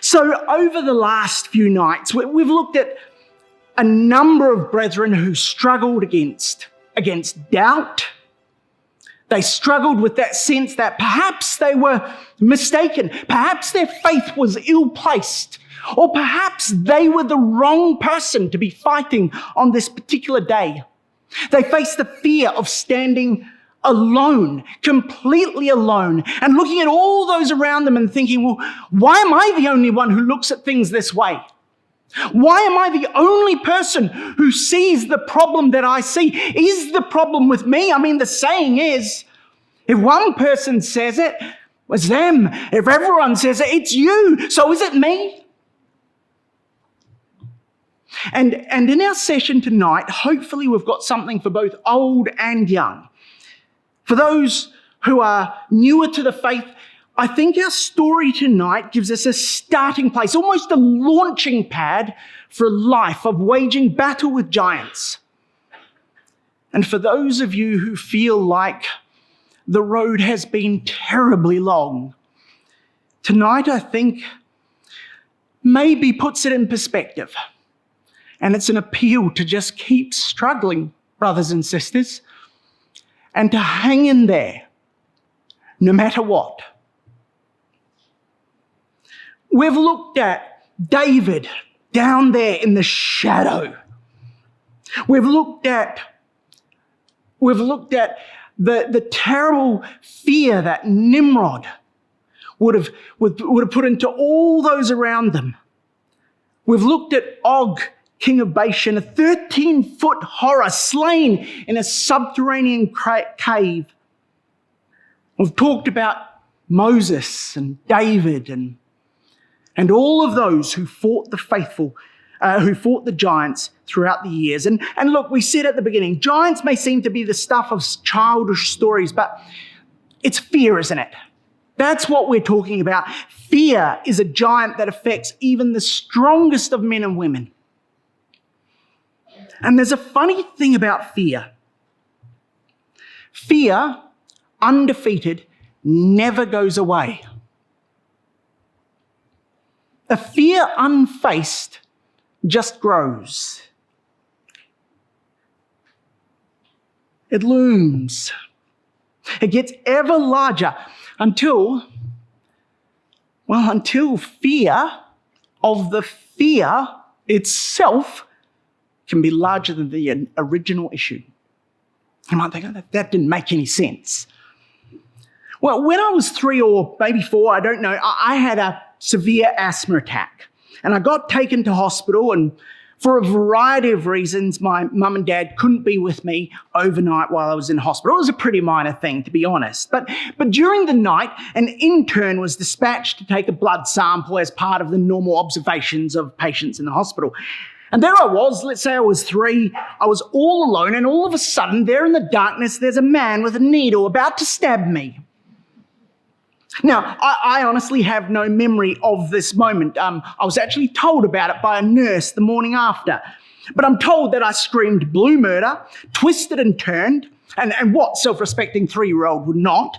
So over the last few nights, we've looked at a number of brethren who struggled against doubt. They struggled with that sense that perhaps they were mistaken, perhaps their faith was ill-placed, or perhaps they were the wrong person to be fighting on this particular day. They faced the fear of standing alone, completely alone, and looking at all those around them and thinking, well, why am I the only one who looks at things this way? Why am I the only person who sees the problem that I see? Is the problem with me? I mean, the saying is, if one person says it, it's them. If everyone says it, it's you. So is it me? And in our session tonight, hopefully we've got something for both old and young. For those who are newer to the faith, I think our story tonight gives us a starting place, almost a launching pad for a life of waging battle with giants. And for those of you who feel like the road has been terribly long, tonight I think maybe puts it in perspective. And it's an appeal to just keep struggling, brothers and sisters, and to hang in there no matter what. We've looked at David down there in the shadow. We've looked at the terrible fear that Nimrod would have put into all those around them. We've looked at Og, king of Bashan, a 13-foot horror slain in a subterranean cave. We've talked about Moses and David and all of those who fought the faithful, who fought the giants throughout the years. And look, we said at the beginning, giants may seem to be the stuff of childish stories, but it's fear, isn't it? That's what we're talking about. Fear is a giant that affects even the strongest of men and women. And there's a funny thing about fear. Fear, undefeated, never goes away. A fear unfaced just grows. It looms. It gets ever larger until fear of the fear itself can be larger than the original issue. You might think, oh, that didn't make any sense. Well, when I was 3 or maybe 4, I don't know, I had a severe asthma attack. And I got taken to hospital, and for a variety of reasons, my mum and dad couldn't be with me overnight while I was in hospital. It was a pretty minor thing, to be honest. But during the night, an intern was dispatched to take a blood sample as part of the normal observations of patients in the hospital. And there I was, let's say I was 3, I was all alone, and all of a sudden, there in the darkness, there's a man with a needle about to stab me. Now, I honestly have no memory of this moment. I was actually told about it by a nurse the morning after. But I'm told that I screamed blue murder, twisted and turned, and what self-respecting 3-year-old would not?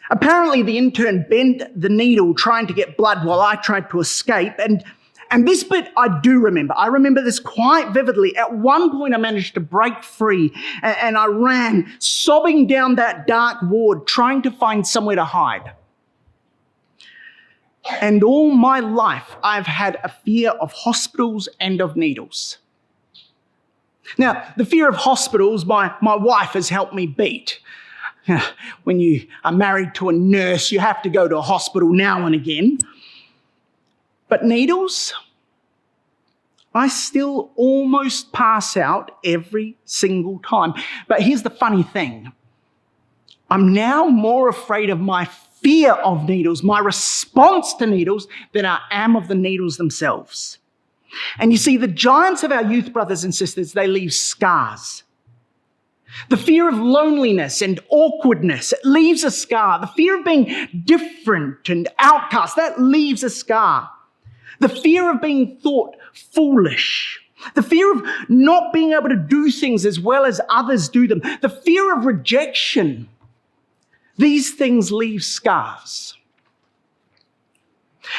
Apparently, the intern bent the needle trying to get blood while I tried to escape, and this bit I do remember. I remember this quite vividly. At one point, I managed to break free and I ran, sobbing down that dark ward, trying to find somewhere to hide. And all my life, I've had a fear of hospitals and of needles. Now, the fear of hospitals, my wife has helped me beat. When you are married to a nurse, you have to go to a hospital now and again. But needles, I still almost pass out every single time. But here's the funny thing. I'm now more afraid of my fear of needles, my response to needles, than I am of the needles themselves. And you see, the giants of our youth, brothers and sisters, they leave scars. The fear of loneliness and awkwardness, it leaves a scar. The fear of being different and outcast, that leaves a scar. The fear of being thought foolish. The fear of not being able to do things as well as others do them. The fear of rejection. These things leave scars.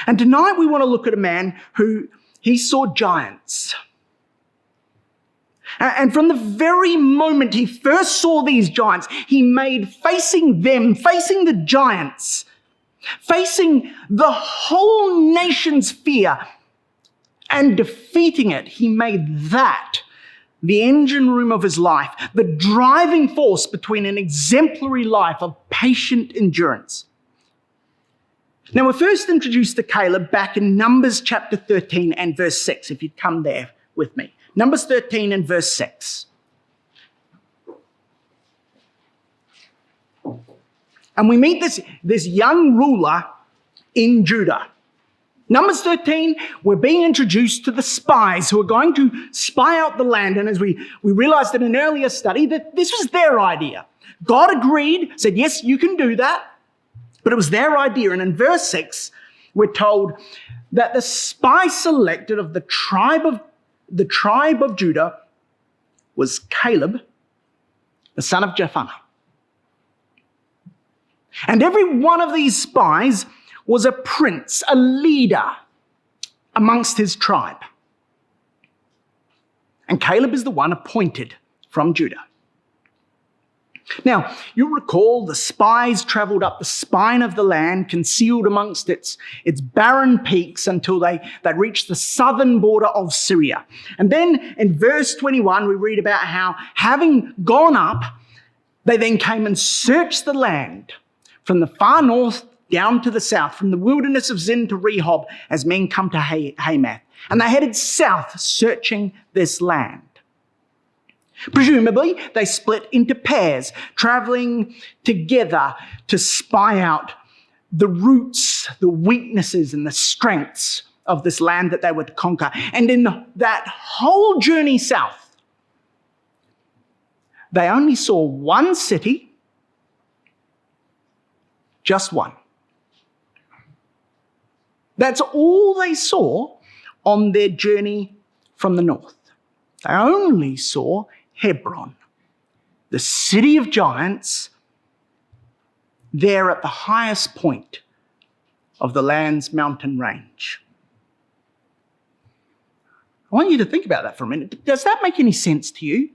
And tonight we want to look at a man who he saw giants. And from the very moment he first saw these giants, he made facing them, facing the giants, facing the whole nation's fear and defeating it, he made that the engine room of his life, the driving force between an exemplary life of patient endurance. Now, we're first introduced to Caleb back in Numbers chapter 13 and verse 6, if you'd come there with me. Numbers 13 and verse 6. And we meet this young ruler in Judah. Numbers 13, we're being introduced to the spies who are going to spy out the land. And as we realized in an earlier study, that this was their idea. God agreed, said, yes, you can do that. But it was their idea. And in verse 6, we're told that the spy selected of the tribe of Judah was Caleb, the son of Jephunneh. And every one of these spies was a prince, a leader amongst his tribe. And Caleb is the one appointed from Judah. Now, you'll recall the spies traveled up the spine of the land, concealed amongst its barren peaks until they reached the southern border of Syria. And then in verse 21, we read about how, having gone up, they then came and searched the land from the far north down to the south, from the wilderness of Zin to Rehob, as men come to Hamath. And they headed south, searching this land. Presumably, they split into pairs, traveling together to spy out the roots, the weaknesses, and the strengths of this land that they were to conquer. And in that whole journey south, they only saw one city, just one. That's all they saw on their journey from the north. They only saw Hebron, the city of giants, there at the highest point of the land's mountain range. I want you to think about that for a minute. Does that make any sense to you?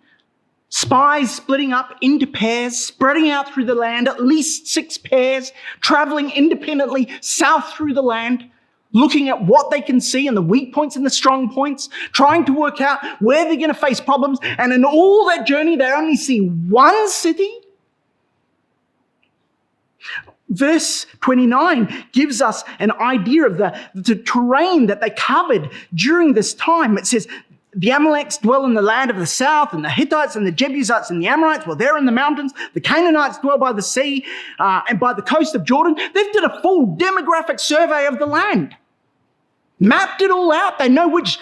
Spies splitting up into pairs, spreading out through the land, at least 6 pairs, traveling independently south through the land, looking at what they can see and the weak points and the strong points, trying to work out where they're going to face problems. And in all that journey, they only see one city. Verse 29 gives us an idea of the terrain that they covered during this time. It says, the Amalekites dwell in the land of the south, and the Hittites and the Jebusites and the Amorites, well, they're in the mountains. The Canaanites dwell by the sea and by the coast of Jordan. They've did a full demographic survey of the land. Mapped it all out. They know which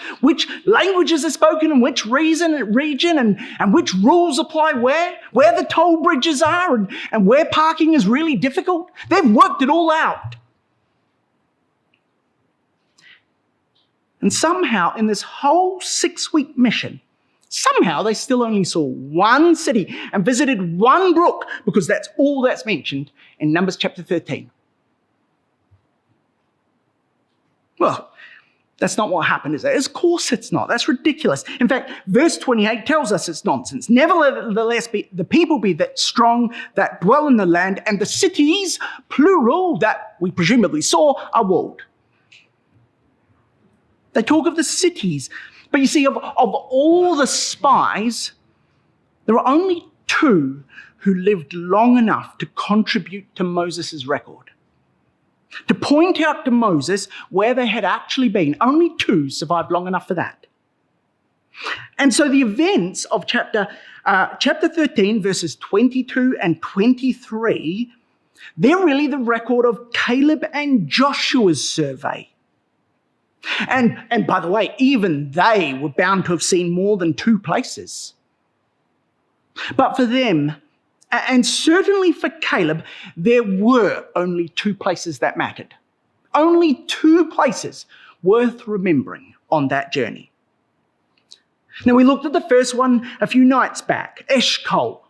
languages are spoken in which region and which rules apply where the toll bridges are and where parking is really difficult. They've worked it all out. And somehow in this whole 6-week mission, somehow they still only saw one city and visited one brook, because that's all that's mentioned in Numbers chapter 13. Well, that's not what happened, is it? Of course it's not. That's ridiculous. In fact, verse 28 tells us it's nonsense. Nevertheless, the people be that strong that dwell in the land, and the cities, plural, that we presumably saw, are walled. They talk of the cities. But you see, of all the spies, there are only 2 who lived long enough to contribute to Moses' record. To point out to Moses where they had actually been. Only 2 survived long enough for that. And so the events of chapter 13, verses 22 and 23, they're really the record of Caleb and Joshua's survey. And by the way, even they were bound to have seen more than 2 places. But for them, and certainly for Caleb, there were only 2 places that mattered. Only 2 places worth remembering on that journey. Now, we looked at the first one a few nights back, Eshcol.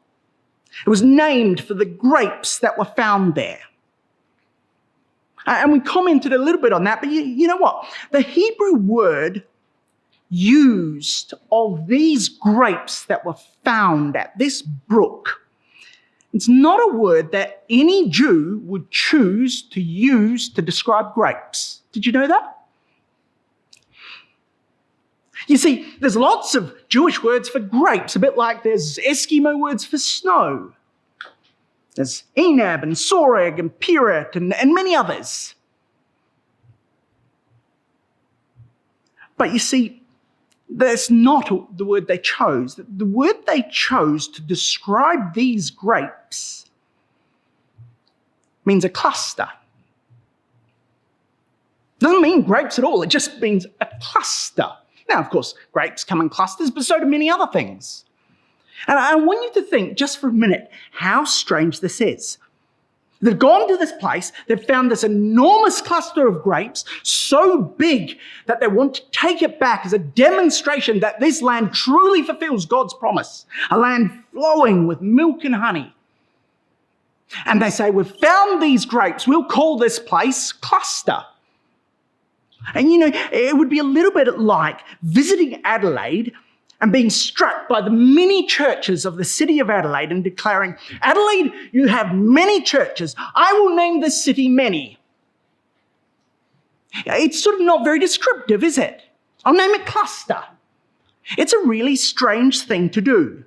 It was named for the grapes that were found there. And we commented a little bit on that, but you know what? The Hebrew word used of these grapes that were found at this brook, it's not a word that any Jew would choose to use to describe grapes. Did you know that? You see, there's lots of Jewish words for grapes, a bit like there's Eskimo words for snow. There's Enab and Soreg and Pirat and many others. But you see, that's not the word they chose. The word they chose to describe these grapes means a cluster. Doesn't mean grapes at all, it just means a cluster. Now, of course, grapes come in clusters, but so do many other things. And I want you to think just for a minute how strange this is. They've gone to this place, they've found this enormous cluster of grapes, so big that they want to take it back as a demonstration that this land truly fulfills God's promise, a land flowing with milk and honey. And they say, we've found these grapes, we'll call this place Cluster. And you know, it would be a little bit like visiting Adelaide and being struck by the many churches of the city of Adelaide and declaring, Adelaide, you have many churches. I will name this city many. It's sort of not very descriptive, is it? I'll name it Cluster. It's a really strange thing to do.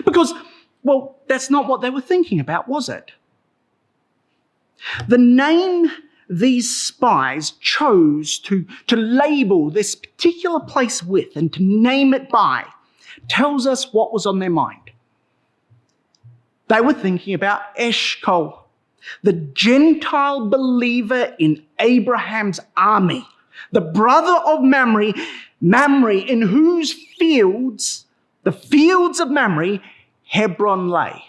Because, well, that's not what they were thinking about, was it? The name these spies chose to label this particular place with and to name it by tells us what was on their mind. They were thinking about Eshcol, the Gentile believer in Abraham's army, the brother of Mamre, in whose fields, the fields of Mamre, Hebron lay.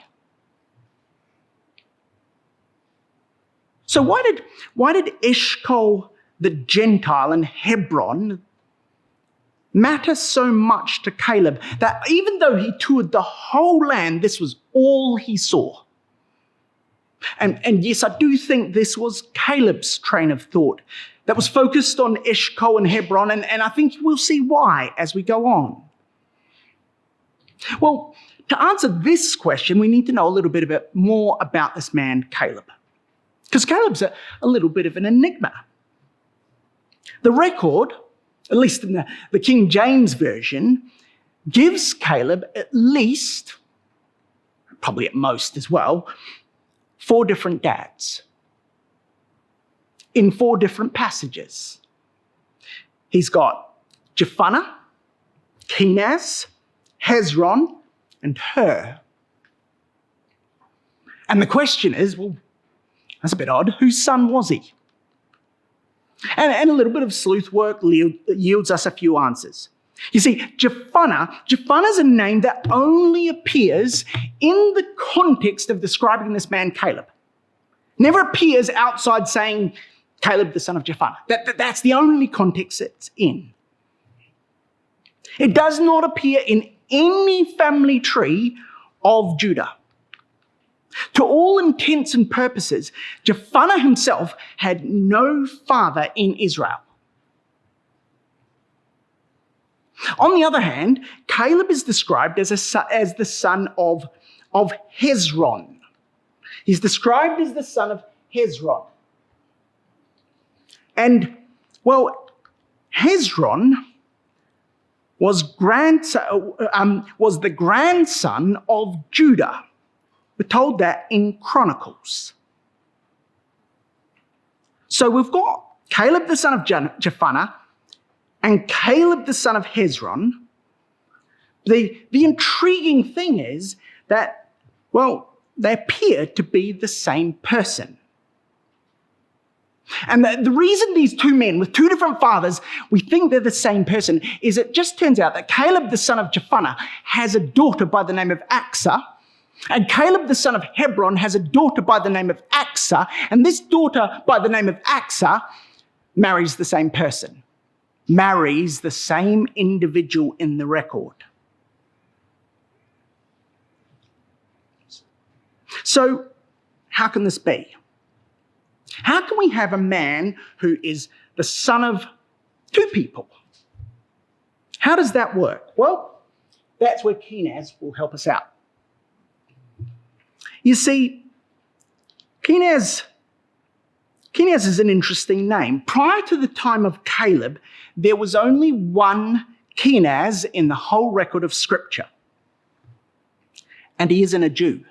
So why did Eshcol, the Gentile, and Hebron matter so much to Caleb that even though he toured the whole land, this was all he saw? And yes, I do think this was Caleb's train of thought that was focused on Eshcol and Hebron, and I think we'll see why as we go on. Well, to answer this question, we need to know a little bit more about this man, Caleb. Because Caleb's a little bit of an enigma. The record, at least in the King James Version, gives Caleb at least, probably at most as well, 4 different dads in 4 different passages. He's got Jephunneh, Kenaz, Hezron, and Hur. And the question is, well, that's a bit odd. Whose son was he? And a little bit of sleuth work yields us a few answers. You see, Jephunneh's a name that only appears in the context of describing this man, Caleb. Never appears outside saying, Caleb, the son of Jephunneh. That's the only context it's in. It does not appear in any family tree of Judah. To all intents and purposes, Jephunneh himself had no father in Israel. On the other hand, Caleb is described as the son of Hezron. He's described as the son of Hezron. And, well, Hezron was the grandson of Judah. We're told that in Chronicles. So we've got Caleb the son of Jephunneh and Caleb the son of Hezron. The intriguing thing is that, well, they appear to be the same person. And the reason these 2 men with 2 different fathers, we think they're the same person, is it just turns out that Caleb the son of Jephunneh has a daughter by the name of Achsah, and Caleb the son of Hebron has a daughter by the name of Achsah, and this daughter by the name of Achsah marries the same person, marries the same individual in the record. So how can this be? How can we have a man who is the son of two people? How does that work? Well, that's where Kenaz will help us out. You see, Kenaz is an interesting name. Prior to the time of Caleb, there was only one Kenaz in the whole record of Scripture. And he isn't a Jew.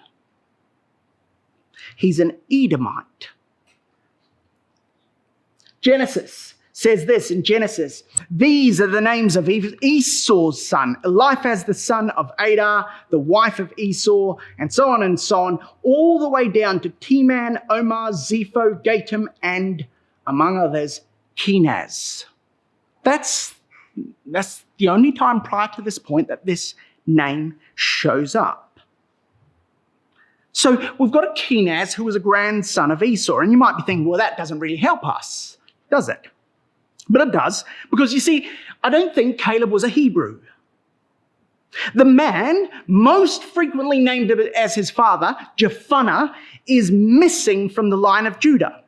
He's an Edomite. Genesis says this in Genesis, these are the names of Esau's son, Eliphaz the son of Adah, the wife of Esau, and so on, all the way down to Teman, Omar, Zepho, Gatam, and, among others, Kenaz. That's the only time prior to this point that this name shows up. So we've got a Kenaz who was a grandson of Esau, and you might be thinking, well, that doesn't really help us, does it? But it does, because you see, I don't think Caleb was a Hebrew. The man most frequently named as his father, Jephunneh, is missing from the line of Judah.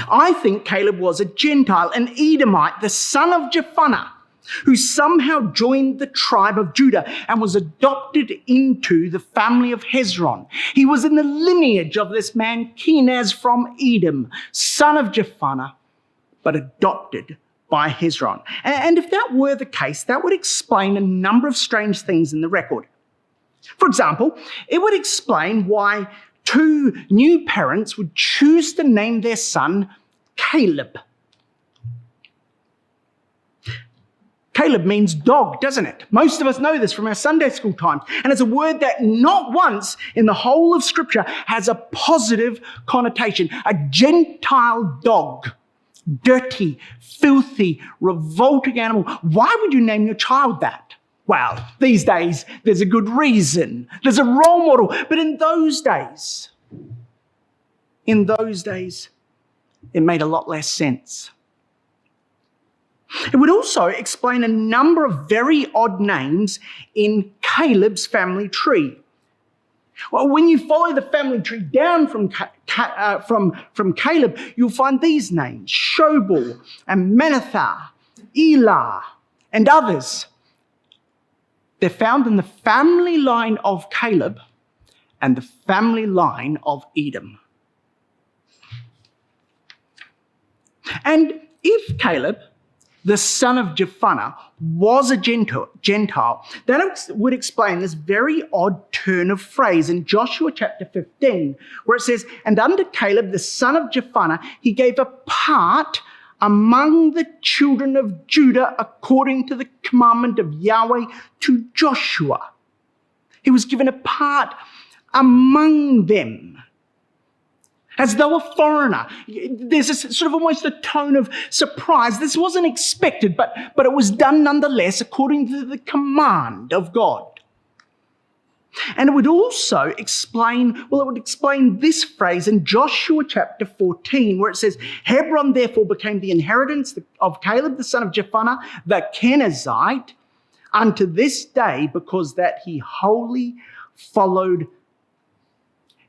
I think Caleb was a Gentile, an Edomite, the son of Jephunneh, who somehow joined the tribe of Judah and was adopted into the family of Hezron. He was in the lineage of this man, Kenaz from Edom, son of Jephunneh, but adopted by Hezron. And if that were the case, that would explain a number of strange things in the record. For example, it would explain why two new parents would choose to name their son Caleb. Caleb means dog, doesn't it? Most of us know this from our Sunday school times. And it's a word that not once in the whole of Scripture has a positive connotation. A Gentile dog. Dirty, filthy, revolting animal. Why would you name your child that? Well, these days, there's a good reason. There's a role model. But in those days, it made a lot less sense. It would also explain a number of very odd names in Caleb's family tree. Well, when you follow the family tree down from Caleb, you'll find these names, Shobal and Menethah, Elah, and others. They're found in the family line of Caleb and the family line of Edom. And if Caleb, the son of Jephunneh, was a Gentile, that would explain this very odd turn of phrase in Joshua chapter 15, where it says, and under Caleb, the son of Jephunneh, he gave a part among the children of Judah according to the commandment of Yahweh to Joshua. He was given a part among them, as though a foreigner. There's a sort of almost a tone of surprise. This wasn't expected, but it was done nonetheless according to the command of God. And it would also explain this phrase in Joshua chapter 14, where it says, Hebron therefore became the inheritance of Caleb, the son of Jephunneh, the Kenizzite, unto this day, because that he wholly followed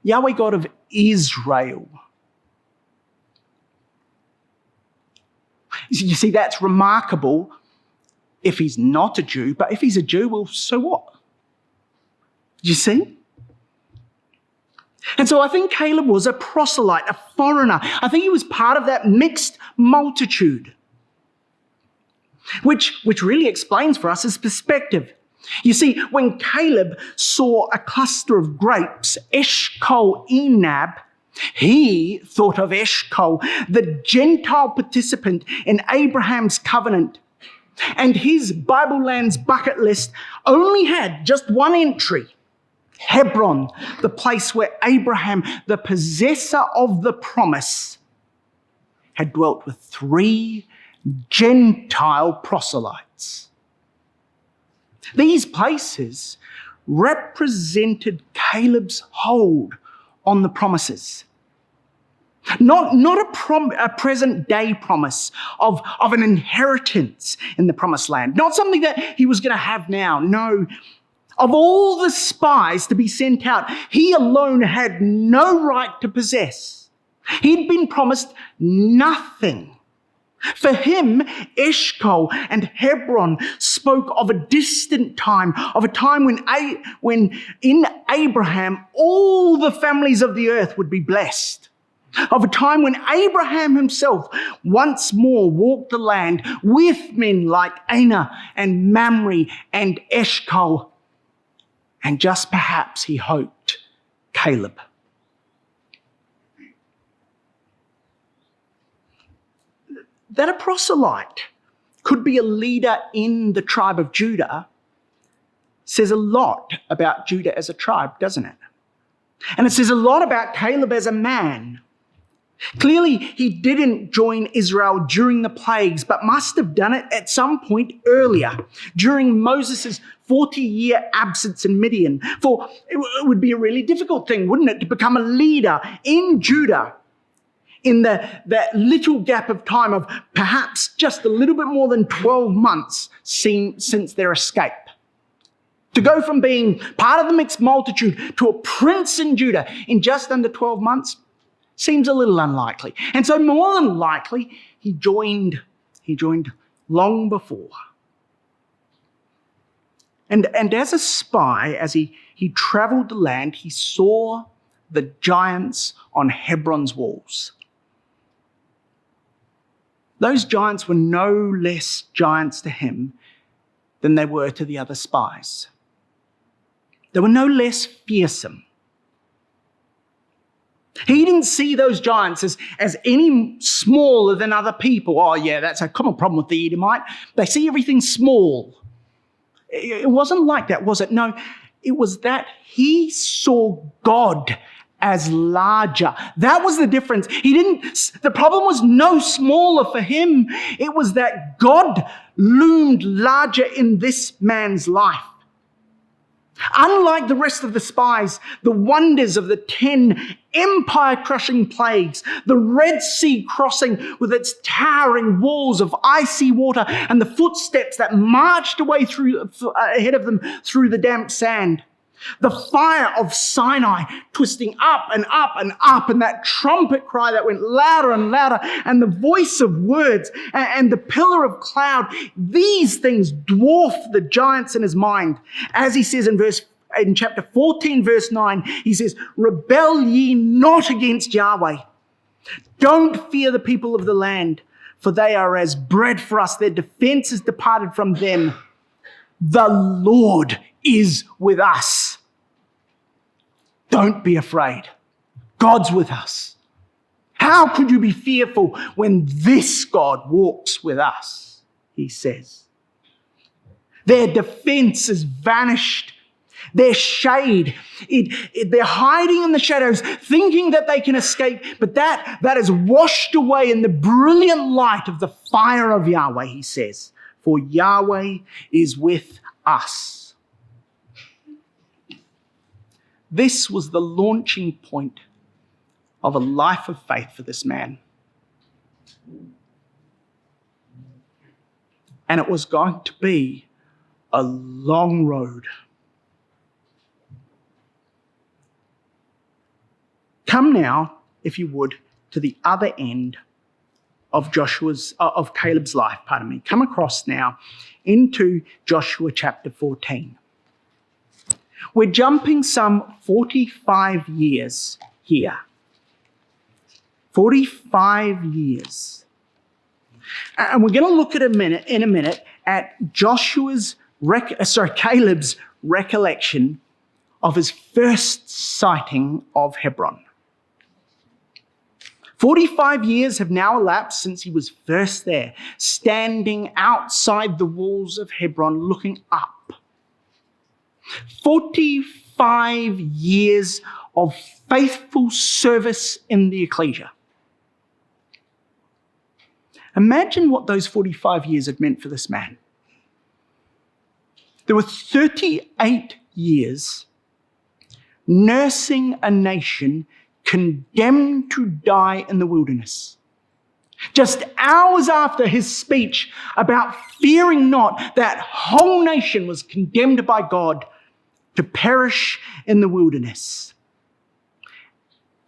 Yahweh God of Israel. You see, that's remarkable if he's not a Jew, but if he's a Jew, well, so what? You see? And so I think Caleb was a proselyte, a foreigner. I think he was part of that mixed multitude, which really explains for us his perspective. You see, when Caleb saw a cluster of grapes, Eshcol Enab, he thought of Eshcol, the Gentile participant in Abraham's covenant. And his Bible Lands bucket list only had just one entry, Hebron, the place where Abraham, the possessor of the promise, had dwelt with 3 Gentile proselytes. These places represented Caleb's hold on the promises. Not a present-day promise of an inheritance in the promised land. Not something that he was going to have now. No. Of all the spies to be sent out, he alone had no right to possess. He'd been promised nothing. For him, Eshcol and Hebron spoke of a distant time, of a time when in Abraham all the families of the earth would be blessed, of a time when Abraham himself once more walked the land with men like Anah and Mamre and Eshcol, and just perhaps he hoped Caleb. That a proselyte could be a leader in the tribe of Judah says a lot about Judah as a tribe, doesn't it? And it says a lot about Caleb as a man. Clearly, he didn't join Israel during the plagues, but must have done it at some point earlier, during Moses' 40-year absence in Midian. For it would be a really difficult thing, wouldn't it, to become a leader in Judah in that little gap of time of perhaps just a little bit more than 12 months since their escape. To go from being part of the mixed multitude to a prince in Judah in just under 12 months seems a little unlikely. And so more than likely, he joined long before. And as a spy, as he traveled the land, he saw the giants on Hebron's walls. Those giants were no less giants to him than they were to the other spies. They were no less fearsome. He didn't see those giants as any smaller than other people. Oh yeah, that's a common problem with the Edomite. They see everything small. It wasn't like that, was it? No, it was that he saw God as larger. That was the difference. The problem was no smaller for him. It was that God loomed larger in this man's life. Unlike the rest of the spies, the wonders of the 10 empire-crushing plagues, the Red Sea crossing with its towering walls of icy water and the footsteps that marched away ahead of them through the damp sand, the fire of Sinai twisting up and up and up, and that trumpet cry that went louder and louder, and the voice of words and the pillar of cloud, these things dwarf the giants in his mind. As he says in chapter 14, verse 9, he says, "Rebel ye not against Yahweh. Don't fear the people of the land, for they are as bread for us. Their defense is departed from them. The Lord is with us. Don't be afraid. God's with us. How could you be fearful when this God walks with us?" he says. Their defense is vanished. Their shade, they're hiding in the shadows, thinking that they can escape, but that is washed away in the brilliant light of the fire of Yahweh, he says. For Yahweh is with us. This was the launching point of a life of faith for this man. And it was going to be a long road. Come now, if you would, to the other end of Caleb's life, Come across now into Joshua chapter 14. We're jumping some 45 years here. 45 years. And we're going to look at in a minute at Caleb's recollection of his first sighting of Hebron. 45 years have now elapsed since he was first there, standing outside the walls of Hebron looking up. 45 years of faithful service in the ecclesia. Imagine what those 45 years had meant for this man. There were 38 years nursing a nation condemned to die in the wilderness. Just hours after his speech about fearing not, that whole nation was condemned by God to perish in the wilderness.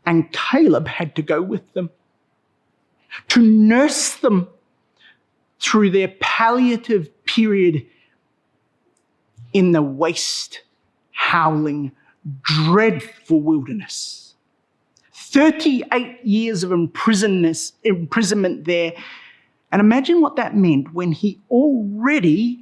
And Caleb had to go with them to nurse them through their palliative period in the waste, howling, dreadful wilderness. 38 years of imprisonment there. And imagine what that meant when he already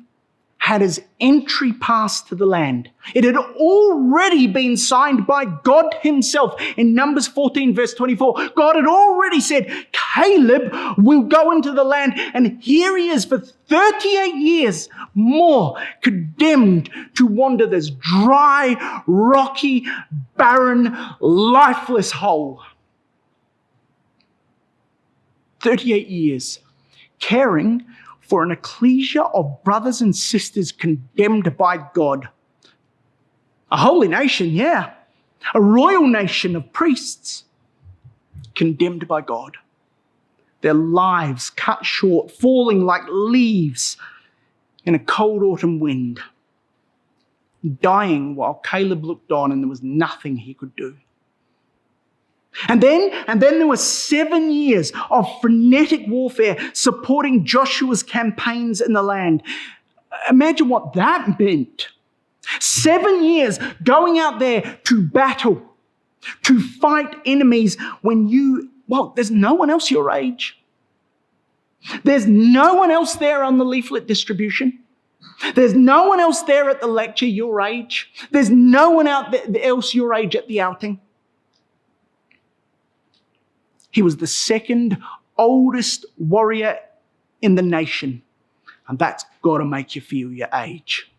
had his entry pass to the land. It had already been signed by God himself. In Numbers 14, verse 24, God had already said, Caleb will go into the land. And here he is for 38 years more, condemned to wander this dry, rocky, barren, lifeless hole. 38 years, caring for an ecclesia of brothers and sisters condemned by God. A holy nation, yeah. A royal nation of priests condemned by God. Their lives cut short, falling like leaves in a cold autumn wind. Dying while Caleb looked on and there was nothing he could do. And then there were 7 years of frenetic warfare supporting Joshua's campaigns in the land. Imagine what that meant. 7 years going out there to battle, to fight enemies when there's no one else your age. There's no one else there on the leaflet distribution. There's no one else there at the lecture your age. There's no one else your age at the outing. He was the second oldest warrior in the nation. And that's got to make you feel your age.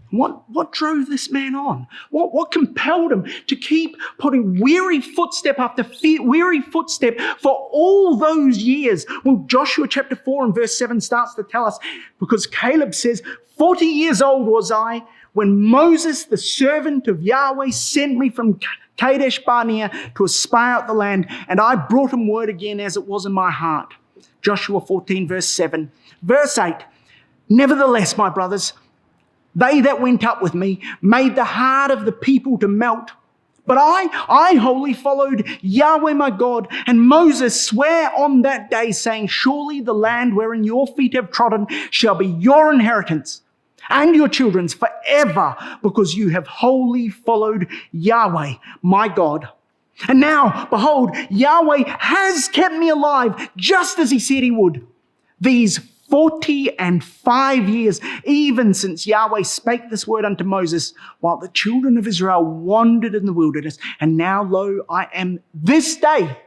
What drove this man on? What compelled him to keep putting weary footstep after weary footstep for all those years? Well, Joshua chapter 4 and verse 7 starts to tell us, because Caleb says, 40 years old was I when Moses, the servant of Yahweh, sent me from Kadesh Barnea to spy out the land, and I brought him word again as it was in my heart. Joshua 14 verse 7. Verse 8. Nevertheless, my brothers, they that went up with me made the heart of the people to melt. But I wholly followed Yahweh my God, and Moses sware on that day, saying, surely the land wherein your feet have trodden shall be your inheritance and your children's forever, because you have wholly followed Yahweh my God. And now, behold, Yahweh has kept me alive, just as he said he would, these 45 years, even since Yahweh spake this word unto Moses, while the children of Israel wandered in the wilderness. And now, lo, I am this day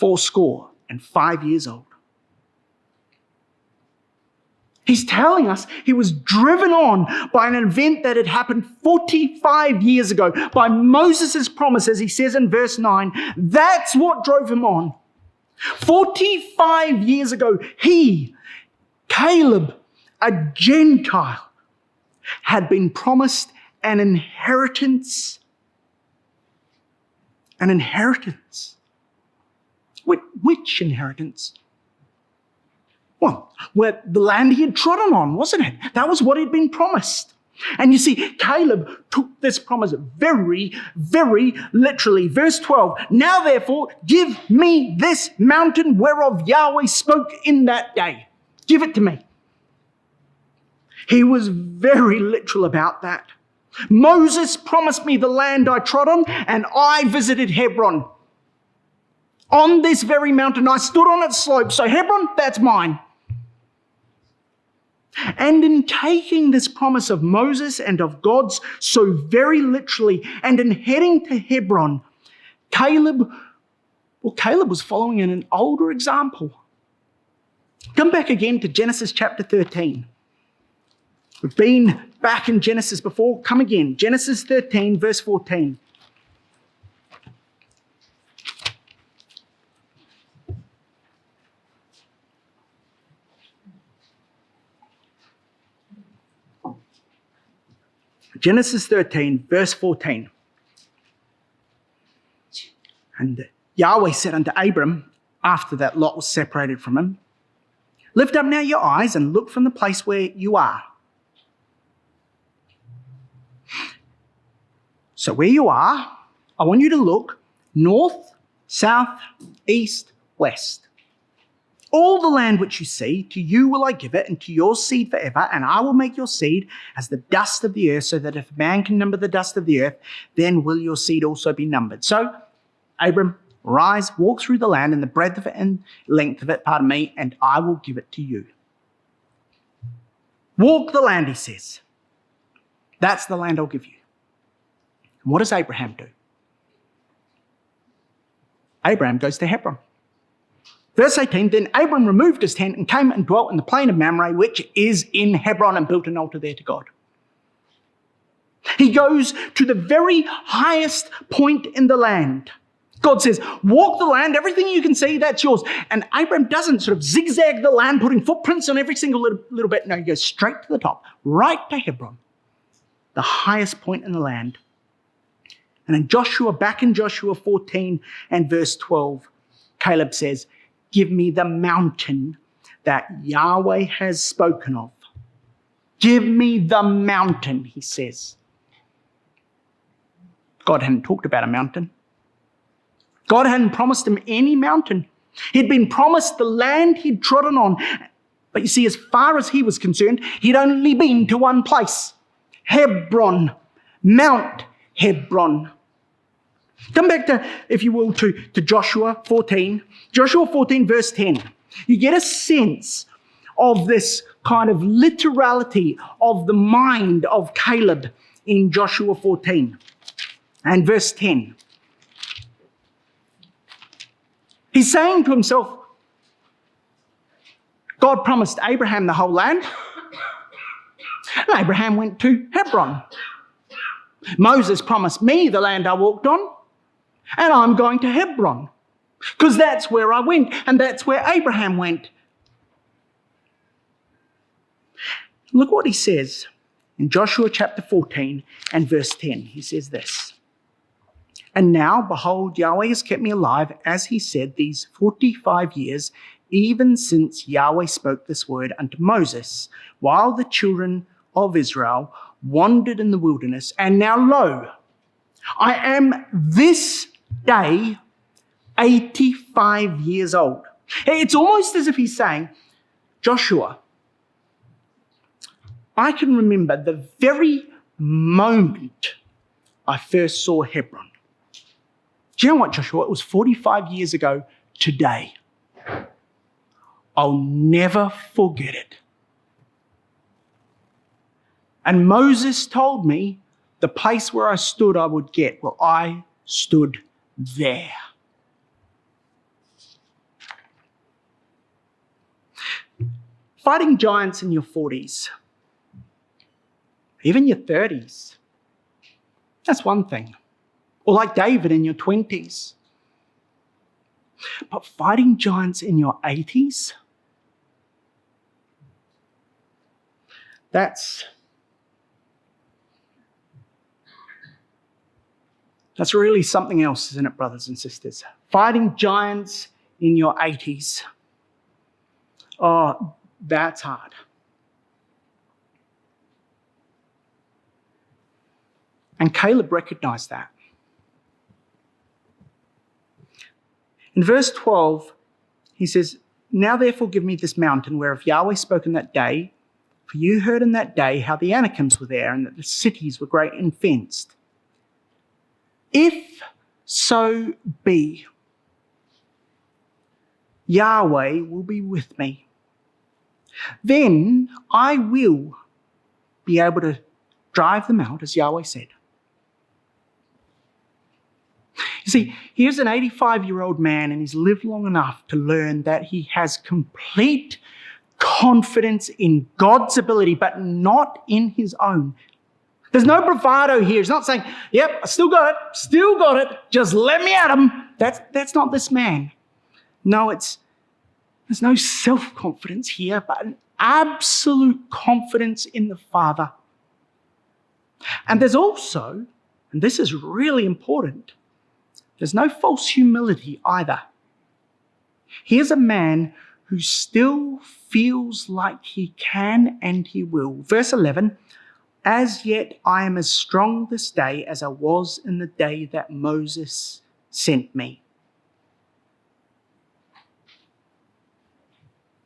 85 years old. He's telling us he was driven on by an event that had happened 45 years ago, by Moses' promise, as he says in verse 9. That's what drove him on. 45 years ago, he, Caleb, a Gentile, had been promised an inheritance. An inheritance. Which inheritance? Well, where the land he had trodden on, wasn't it? That was what he'd been promised. And you see, Caleb took this promise very, very literally. Verse 12, now therefore give me this mountain whereof Yahweh spoke in that day. Give it to me. He was very literal about that. Moses promised me the land I trod on, and I visited Hebron. On this very mountain, I stood on its slope. So Hebron, that's mine. And in taking this promise of Moses and of God's so very literally, and in heading to Hebron, Caleb was following an older example. Come back again to Genesis chapter 13. We've been back in Genesis before. Come again. Genesis 13, verse 14. Genesis 13, verse 14. And Yahweh said unto Abram, after that Lot was separated from him, lift up now your eyes and look from the place where you are. So where you are, I want you to look north, south, east, west. All the land which you see, to you will I give it, and to your seed forever, and I will make your seed as the dust of the earth, so that if man can number the dust of the earth, then will your seed also be numbered. So, Abram, rise, walk through the land, and the breadth of it and length of it, and I will give it to you. Walk the land, he says. That's the land I'll give you. And what does Abraham do? Abraham goes to Hebron. Verse 18, then Abram removed his tent and came and dwelt in the plain of Mamre, which is in Hebron, and built an altar there to God. He goes to the very highest point in the land. God says, walk the land, everything you can see, that's yours. And Abram doesn't sort of zigzag the land, putting footprints on every single little bit. No, he goes straight to the top, right to Hebron, the highest point in the land. And in back in Joshua 14 and verse 12, Caleb says, give me the mountain that Yahweh has spoken of. Give me the mountain, he says. God hadn't talked about a mountain. God hadn't promised him any mountain. He'd been promised the land he'd trodden on. But you see, as far as he was concerned, he'd only been to one place. Hebron. Mount Hebron. Come back to, if you will, to Joshua 14. Joshua 14 verse 10. You get a sense of this kind of literality of the mind of Caleb in Joshua 14 and verse 10. He's saying to himself, God promised Abraham the whole land, and Abraham went to Hebron. Moses promised me the land I walked on, and I'm going to Hebron, because that's where I went, and that's where Abraham went. Look what he says in Joshua chapter 14 and verse 10. He says this, and now, behold, Yahweh has kept me alive, as he said, these 45 years, even since Yahweh spoke this word unto Moses, while the children of Israel wandered in the wilderness. And now, lo, I am this day 85 years old. It's almost as if he's saying, Joshua, I can remember the very moment I first saw Hebron. Do you know what, Joshua? It was 45 years ago today. I'll never forget it. And Moses told me the place where I stood I would get. Well, I stood there. Fighting giants in your 40s, even your 30s, that's one thing. Or like David in your 20s. But fighting giants in your 80s, that's really something else, isn't it, brothers and sisters? Fighting giants in your 80s. Oh, that's hard. And Caleb recognized that. In verse 12, he says, now therefore give me this mountain whereof Yahweh spoke in that day, for you heard in that day how the Anakims were there, and that the cities were great and fenced. If so be, Yahweh will be with me, then I will be able to drive them out, as Yahweh said. You see, here's an 85-year-old man, and he's lived long enough to learn that he has complete confidence in God's ability, but not in his own. There's no bravado here. He's not saying, yep, I still got it, just let me at him. That's not this man. No, there's no self-confidence here, but an absolute confidence in the Father. And there's also, and this is really important, there's no false humility either. Here's a man who still feels like he can and he will. Verse 11, As yet I am as strong this day as I was in the day that Moses sent me.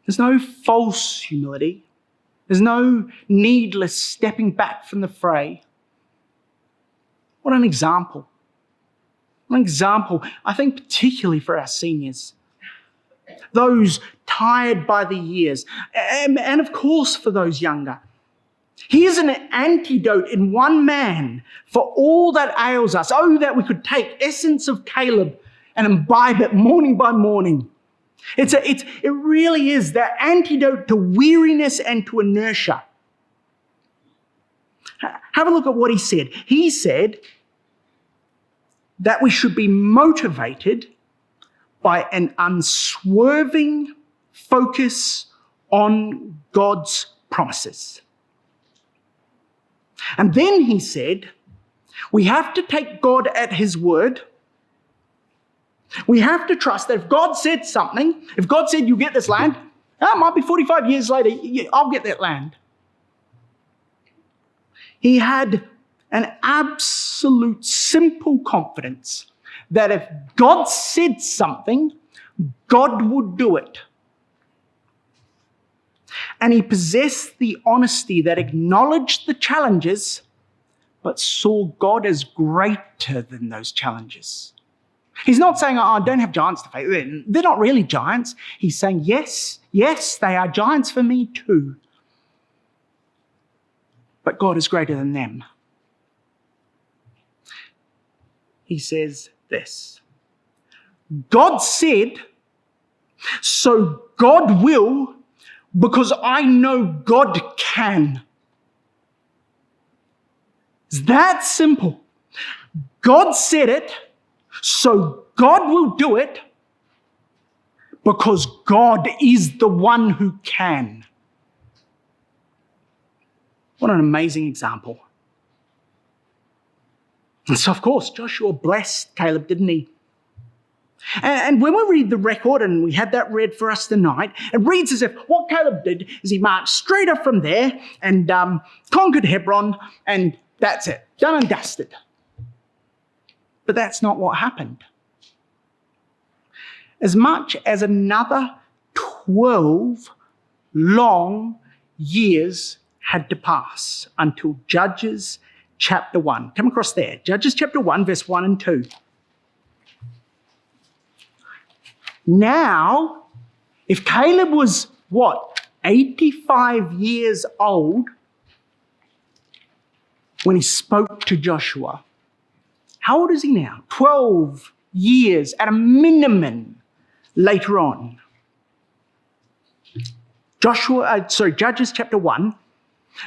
There's no false humility. There's no needless stepping back from the fray. What an example. What an example, I think particularly for our seniors. Those tired by the years, and of course for those younger. Here's an antidote in one man for all that ails us. Oh, that we could take essence of Caleb and imbibe it morning by morning. It really is the antidote to weariness and to inertia. Have a look at what he said. He said that we should be motivated by an unswerving focus on God's promises. And then he said, we have to take God at his word. We have to trust that if God said something, if God said you get this land, it might be 45 years later, I'll get that land. He had an absolute simple confidence that if God said something, God would do it. And he possessed the honesty that acknowledged the challenges, but saw God as greater than those challenges. He's not saying, I don't have giants to face. They're not really giants. He's saying, yes, they are giants for me too. But God is greater than them. He says this, God said, so God will, because I know God can. It's that simple. God said it, so God will do it, because God is the one who can. What an amazing example. And so, of course, Joshua blessed Caleb, didn't he? And when we read the record, and we had that read for us tonight, it reads as if what Caleb did is he marched straight up from there and conquered Hebron, and that's it, done and dusted. But that's not what happened. As much as another 12 long years had to pass until Judges chapter 1. Come across there. Judges chapter 1, verse 1 and 2. Now, if Caleb was, 85 years old when he spoke to Joshua, how old is he now? 12 years at a minimum later on. Judges chapter 1.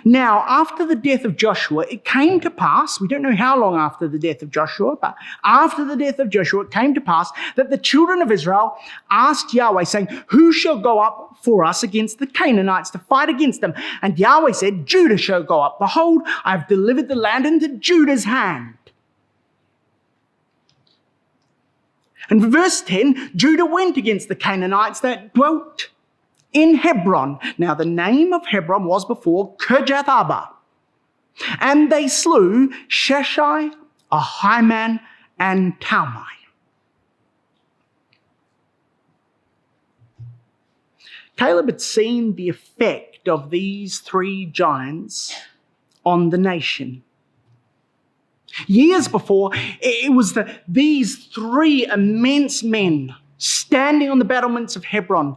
Now, after the death of Joshua, it came to pass, we don't know how long after the death of Joshua, but after the death of Joshua, it came to pass that the children of Israel asked Yahweh, saying, who shall go up for us against the Canaanites to fight against them? And Yahweh said, Judah shall go up. Behold, I have delivered the land into Judah's hand. And verse 10, Judah went against the Canaanites that dwelt in Hebron. Now the name of Hebron was before Kirjath-Arba. And they slew Sheshai, Ahiman, and Talmai. Caleb had seen the effect of these three giants on the nation. Years before, it was these three immense men standing on the battlements of Hebron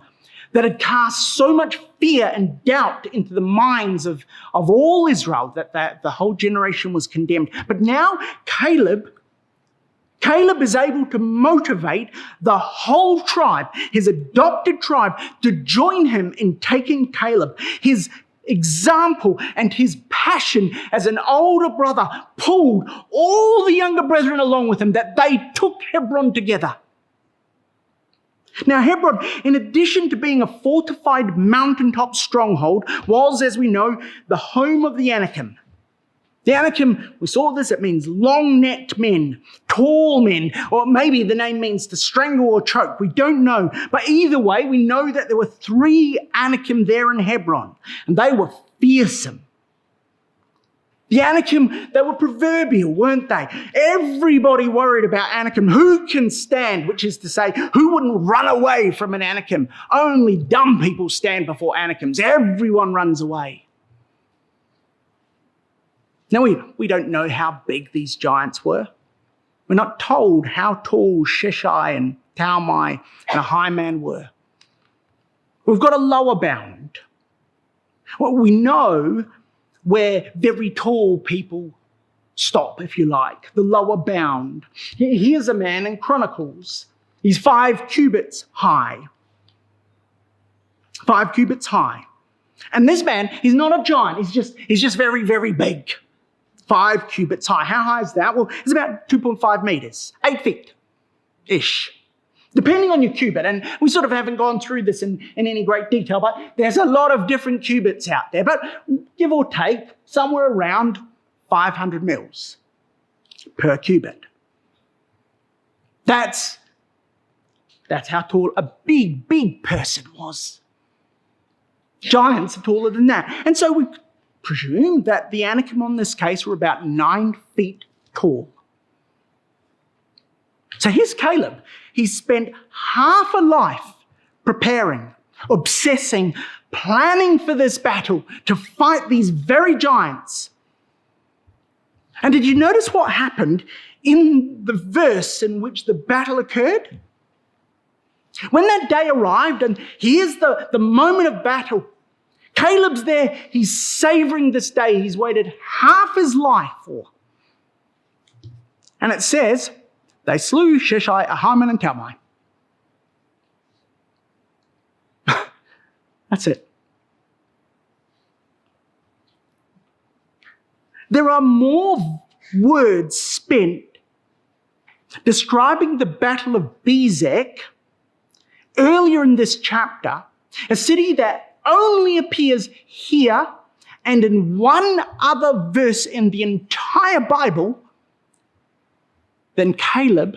that had cast so much fear and doubt into the minds of all Israel that the whole generation was condemned. But now Caleb is able to motivate the whole tribe, his adopted tribe, to join him in taking Caleb. His example and his passion as an older brother pulled all the younger brethren along with him, that they took Hebron together. Now, Hebron, in addition to being a fortified mountaintop stronghold, was, as we know, the home of the Anakim. The Anakim, we saw this, it means long-necked men, tall men, or maybe the name means to strangle or choke. We don't know. But either way, we know that there were 3 Anakim there in Hebron, and they were fearsome. The Anakim, they were proverbial, weren't they? Everybody worried about Anakim. Who can stand, which is to say, who wouldn't run away from an Anakim? Only dumb people stand before Anakims. Everyone runs away. Now, we don't know how big these giants were. We're not told how tall Sheshai and Talmai and Ahiman were. We've got a lower bound. Well, we know where very tall people stop, if you like, the lower bound. Here's a man in Chronicles. He's 5 cubits high. 5 cubits high. And this man, he's not a giant. He's just very, very big. 5 cubits high. How high is that? Well, it's about 2.5 meters, 8 feet-ish, depending on your cubit. And we sort of haven't gone through this in any great detail, but there's a lot of different cubits out there. But give or take, somewhere around 500 mils per cubit. That's how tall a big person was. Giants are taller than that. And so we presume that the Anakim on this case were about 9 feet tall. So here's Caleb. He spent half a life preparing, obsessing, planning for this battle to fight these very giants. And did you notice what happened in the verse in which the battle occurred? When that day arrived, and here's the moment of battle, Caleb's there, he's savoring this day he's waited half his life for. And it says, they slew Sheshai, Ahiman, and Talmai. That's it. There are more words spent describing the Battle of Bezek earlier in this chapter, a city that only appears here and in one other verse in the entire Bible than Caleb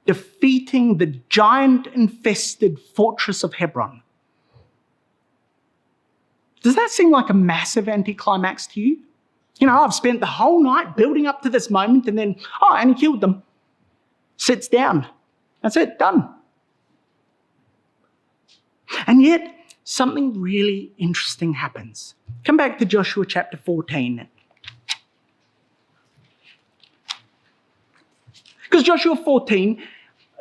defeating the giant-infested fortress of Hebron. Does that seem like a massive anticlimax to you? You know, I've spent the whole night building up to this moment and then, and he killed them. Sits down. That's it, done. And yet, something really interesting happens. Come back to Joshua chapter 14. Because Joshua 14,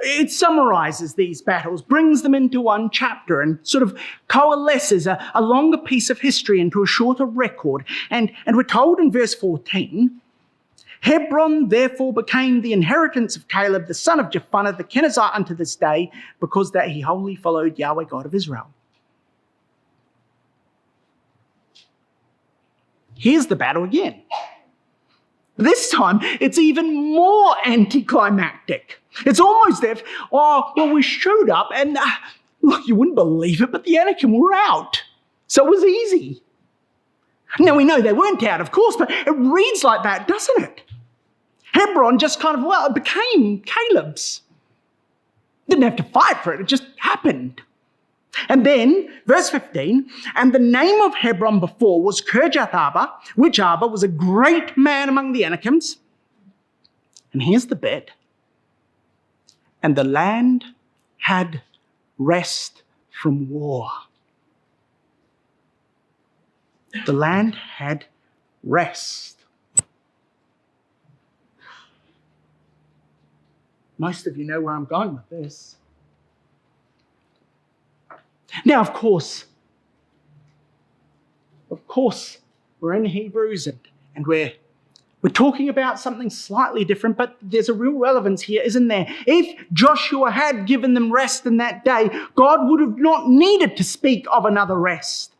it summarizes these battles, brings them into one chapter and sort of coalesces a longer piece of history into a shorter record. And we're told in verse 14, Hebron therefore became the inheritance of Caleb, the son of Jephunneh, the Kenizzite unto this day, because that he wholly followed Yahweh God of Israel. Here's the battle again. This time, it's even more anticlimactic. It's almost if, we showed up and, look, you wouldn't believe it, but the Anakim were out. So it was easy. Now, we know they weren't out, of course, but it reads like that, doesn't it? Hebron just kind of, it became Caleb's. Didn't have to fight for it, it just happened. And then, verse 15, and the name of Hebron before was Kirjath-Arba, which Arba was a great man among the Anakims. And here's the bit. And the land had rest from war. The land had rest. Most of you know where I'm going with this. Now, of course, we're in Hebrews and we're talking about something slightly different, but there's a real relevance here, isn't there? If Joshua had given them rest in that day, God would have not needed to speak of another rest.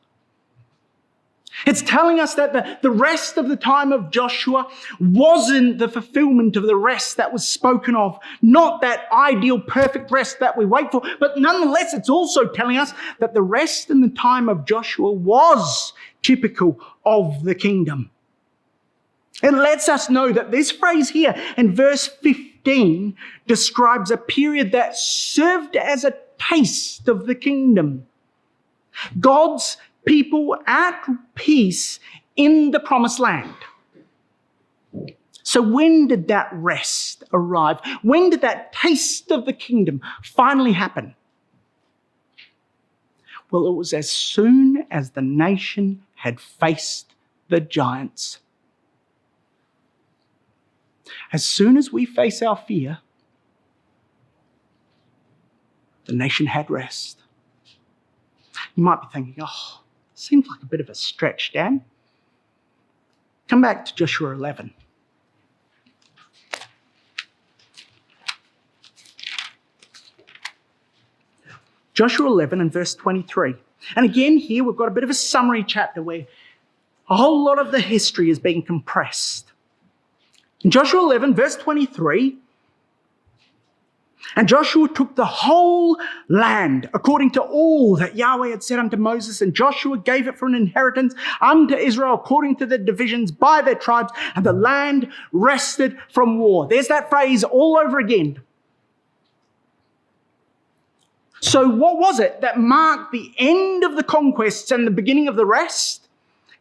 It's telling us that the rest of the time of Joshua wasn't the fulfillment of the rest that was spoken of, not that ideal, perfect rest that we wait for, but nonetheless, it's also telling us that the rest in the time of Joshua was typical of the kingdom. It lets us know that this phrase here in verse 15 describes a period that served as a taste of the kingdom. God's people at peace in the promised land. So when did that rest arrive? When did that taste of the kingdom finally happen? Well, it was as soon as the nation had faced the giants. As soon as we face our fear, the nation had rest. You might be thinking, oh, seems like a bit of a stretch, Dan. Come back to Joshua 11. Joshua 11 and verse 23. And again, here we've got a bit of a summary chapter where a whole lot of the history is being compressed. In Joshua 11, verse 23, and Joshua took the whole land according to all that Yahweh had said unto Moses, and Joshua gave it for an inheritance unto Israel according to their divisions by their tribes, and the land rested from war. There's that phrase all over again. So what was it that marked the end of the conquests and the beginning of the rest?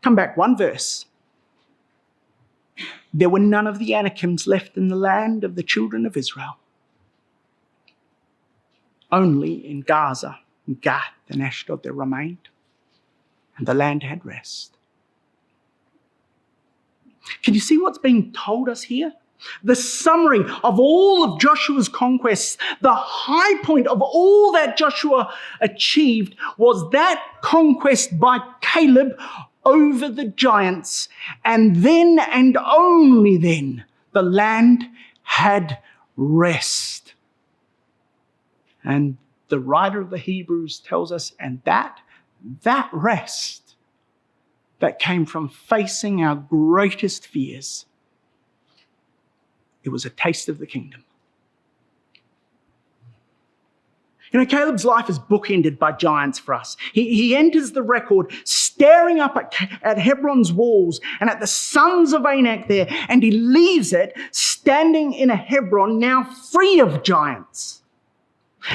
Come back one verse. There were none of the Anakims left in the land of the children of Israel. Only in Gaza, and Gath, and Ashdod there remained, and the land had rest. Can you see what's being told us here? The summary of all of Joshua's conquests, the high point of all that Joshua achieved was that conquest by Caleb over the giants. And then and only then the land had rest. And the writer of the Hebrews tells us, and that rest that came from facing our greatest fears, it was a taste of the kingdom. You know, Caleb's life is bookended by giants for us. He enters the record staring up at Hebron's walls and at the sons of Anak there, and he leaves it standing in a Hebron now free of giants.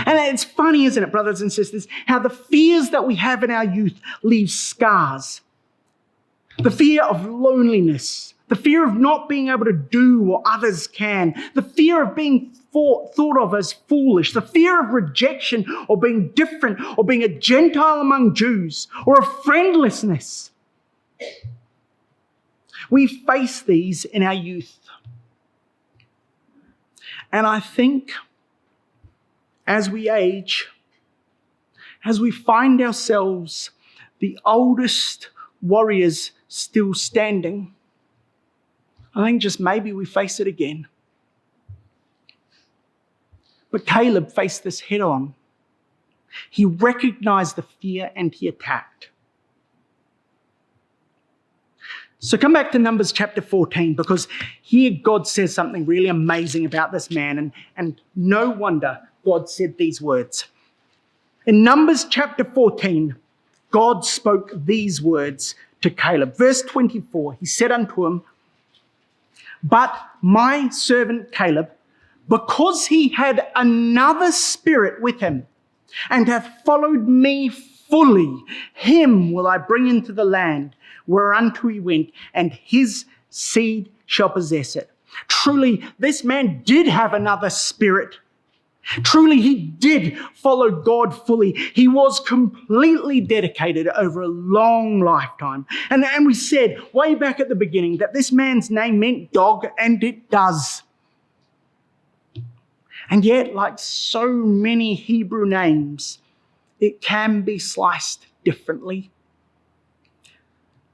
And it's funny, isn't it, brothers and sisters, how the fears that we have in our youth leave scars. The fear of loneliness, the fear of not being able to do what others can, the fear of being thought of as foolish, the fear of rejection or being different or being a Gentile among Jews or of friendlessness. We face these in our youth. And I think as we age, as we find ourselves the oldest warriors still standing, I think just maybe we face it again. But Caleb faced this head on. He recognized the fear and he attacked. So come back to Numbers chapter 14, because here God says something really amazing about this man, and no wonder God said these words. In Numbers chapter 14, God spoke these words to Caleb. Verse 24, he said unto him, "But my servant Caleb, because he had another spirit with him, and hath followed me fully, him will I bring into the land whereunto he went, and his seed shall possess it." Truly, this man did have another spirit. Truly, he did follow God fully. He was completely dedicated over a long lifetime. And we said way back at the beginning that this man's name meant dog, and it does. And yet, like so many Hebrew names, it can be sliced differently.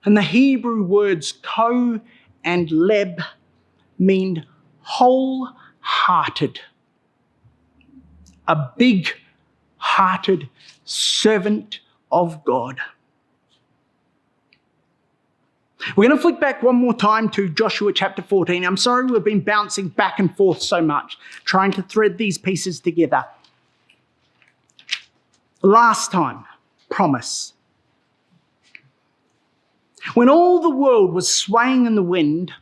And the Hebrew words ko and leb mean wholehearted. A big-hearted servant of God. We're going to flick back one more time to Joshua chapter 14. I'm sorry we've been bouncing back and forth so much, trying to thread these pieces together. Last time, promise. When all the world was swaying in the wind,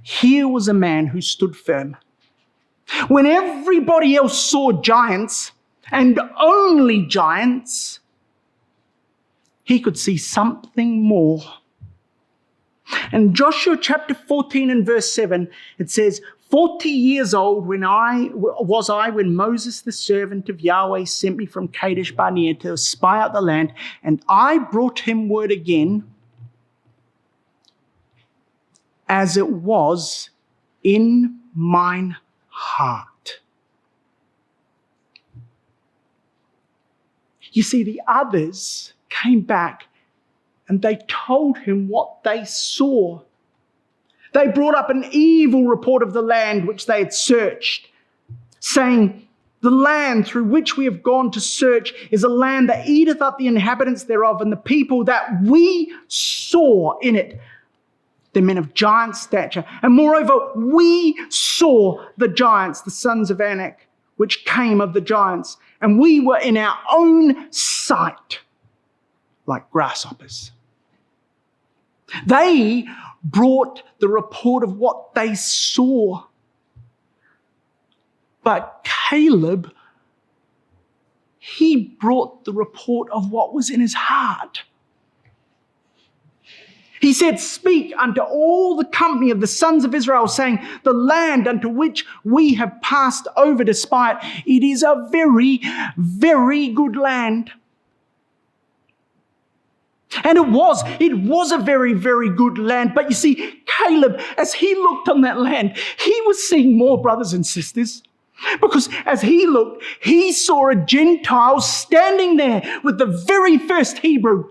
here was a man who stood firm. When everybody else saw giants, and only giants, he could see something more. And Joshua chapter 14 and verse 7, it says, 40 years old when Moses, the servant of Yahweh, sent me from Kadesh Barnea to spy out the land, and I brought him word again as it was in mine heart. You see, the others came back and they told him what they saw. They brought up an evil report of the land which they had searched, saying, the land through which we have gone to search is a land that eateth up the inhabitants thereof, and the people that we saw in it, the men of giant stature. And moreover, we saw the giants, the sons of Anak, which came of the giants, and we were in our own sight like grasshoppers. They brought the report of what they saw. But Caleb, he brought the report of what was in his heart. He said, speak unto all the company of the sons of Israel, saying, the land unto which we have passed over to spy it, it is a very, very good land. And it was a very, very good land. But you see, Caleb, as he looked on that land, he was seeing more, brothers and sisters. Because as he looked, he saw a Gentile standing there with the very first Hebrew.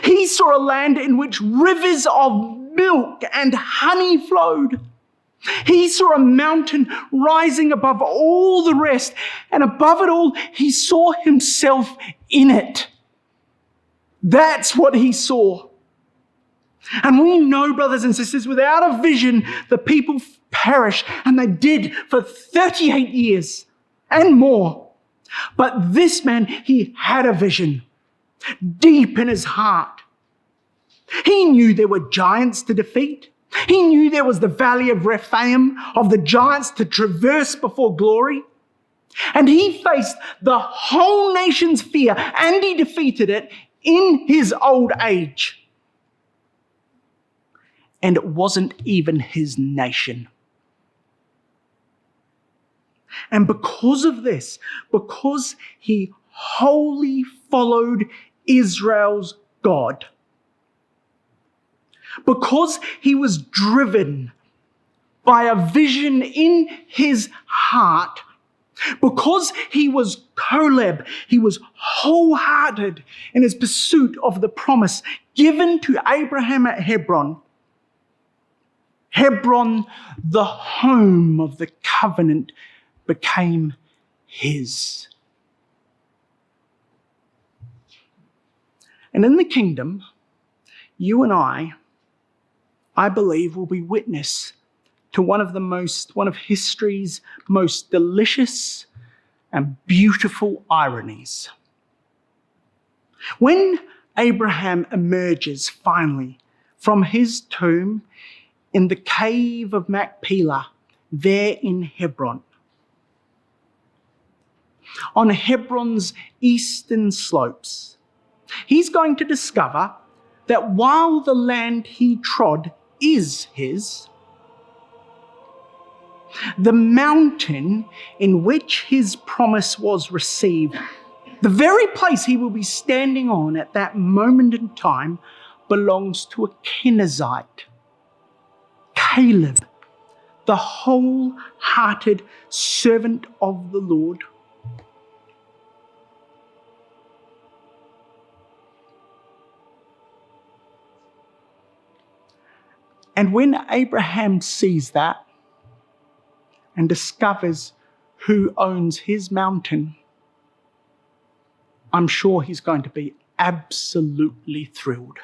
He saw a land in which rivers of milk and honey flowed. He saw a mountain rising above all the rest, and above it all, he saw himself in it. That's what he saw. And we know, brothers and sisters, without a vision, the people perish, and they did for 38 years and more. But this man, he had a vision deep in his heart. He knew there were giants to defeat. He knew there was the valley of Rephaim, of the giants to traverse before glory. And he faced the whole nation's fear, and he defeated it in his old age. And it wasn't even his nation. And because of this, because he wholly followed Israel's God, because he was driven by a vision in his heart, because he was Caleb, he was wholehearted in his pursuit of the promise given to Abraham at Hebron. Hebron, the home of the covenant, became his. And in the kingdom, you and I believe, will be witness to one of history's most delicious and beautiful ironies. When Abraham emerges finally from his tomb in the cave of Machpelah, there in Hebron, on Hebron's eastern slopes, he's going to discover that while the land he trod is his, the mountain in which his promise was received, the very place he will be standing on at that moment in time, belongs to a Kenizzite, Caleb, the wholehearted servant of the Lord. And when Abraham sees that and discovers who owns his mountain, I'm sure he's going to be absolutely thrilled.